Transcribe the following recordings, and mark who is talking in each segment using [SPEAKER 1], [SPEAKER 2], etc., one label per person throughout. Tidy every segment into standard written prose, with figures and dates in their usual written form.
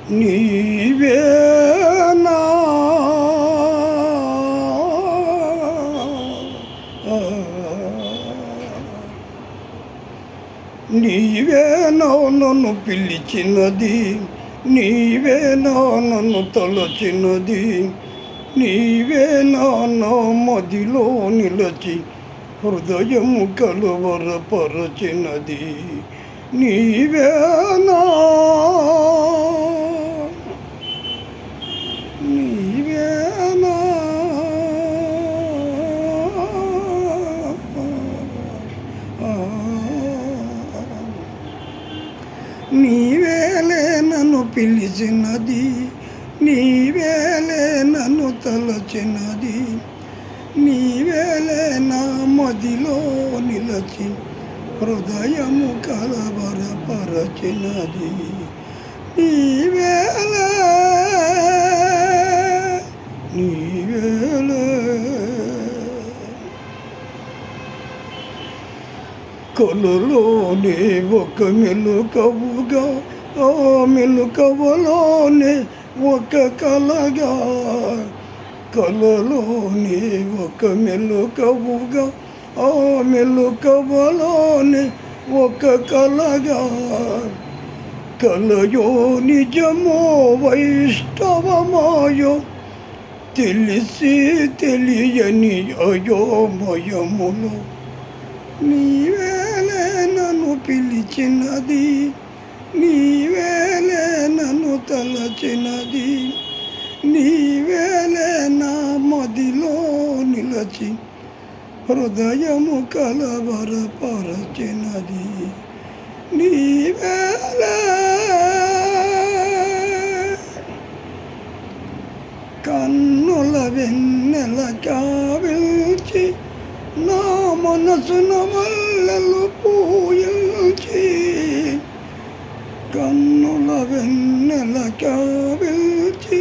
[SPEAKER 1] నీవేనా నీవేనా నన్ను పిలిచినది, నీవేనా నన్ను తలచినది, నీవేనా నా మదిలో నిలచి హృదయము కలవరపరచినది. నీవేనా నీవేనా నీవేలే నన్ను పిలిచినది, నీవేలే నన్ను తలచినది, నీవేలే నా మదిలో నిలచి హృదయము కలవరపరచినది. నీవేలే నీవేలే కలలోనే ఒక మెలుకవుగా, ఆ మెలుకవలోనే ఒక కలగా, కలలోనే ఒక మెలుకవుగా, ఆ మెలుకవలోనే ఒక కలగా, కలయో నిజమో వైష్ణవమాయో తెలిసి తెలియని అయోమయములో నీవేలే నన్ను పిలిచినది, నీవేలే నన్ను తలచినది, నీవేలే నా మదిలో నిలచి హృదయము కలవరపరచినది. నీవేలే కన్నుల వెన్నెల కావిల్చి నా మనసున మల్లెలు పూయించి, కన్నుల వెన్నెల కావిల్చి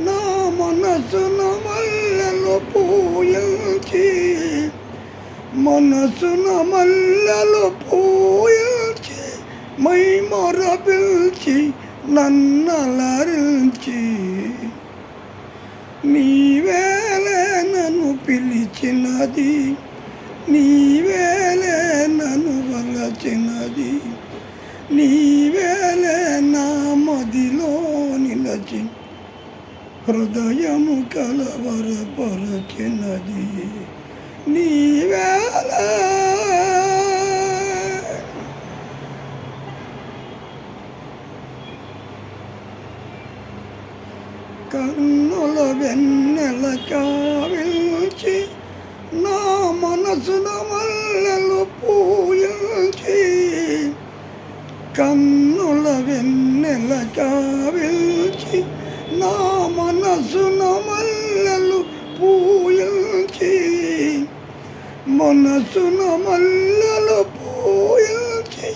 [SPEAKER 1] నా మనసున మల్లెలు పూయించి, మనసున మల్లెలు పూయించి మై మరపిల్చి నన్నలరించి, నీవేలే నన్ను పిలిచినది, నీవేలే నన్ను వలచినది, నీవేలే నా మదిలో నిలచి హృదయము కలవరపరచినది. నీవేలే కన్నుల వెన్నెల కావిల్చి నా మనసున మల్లెలు పూయించి, కన్నుల వెన్నెల కావిల్చి నా మనసున మల్లెలు పూయించి, మనసున మల్లెలు పూయించి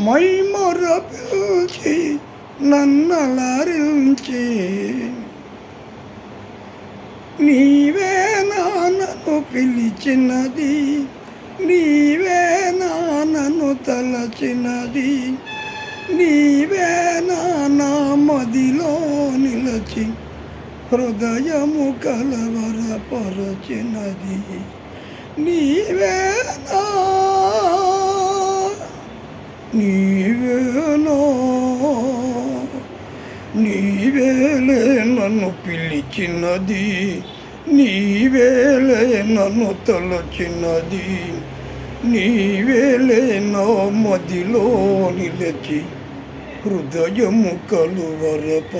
[SPEAKER 1] మై మరపిల్చి నన్నలరించి, నీవేనా నన్ను పిలిచినది, నీవేనా నన్ను తలచినది, నీవేనా నా మదిలో నిలచి హృదయము కలవరపరచినది. నీవేనా నీవేనా నీవేలే నన్ను పిలిచినది, నీవేలే నన్ను తలచినది, నీవేలే నా మదిలో నిలచి హృదయము కలువరపరచినది.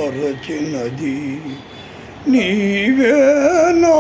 [SPEAKER 1] నీవేనా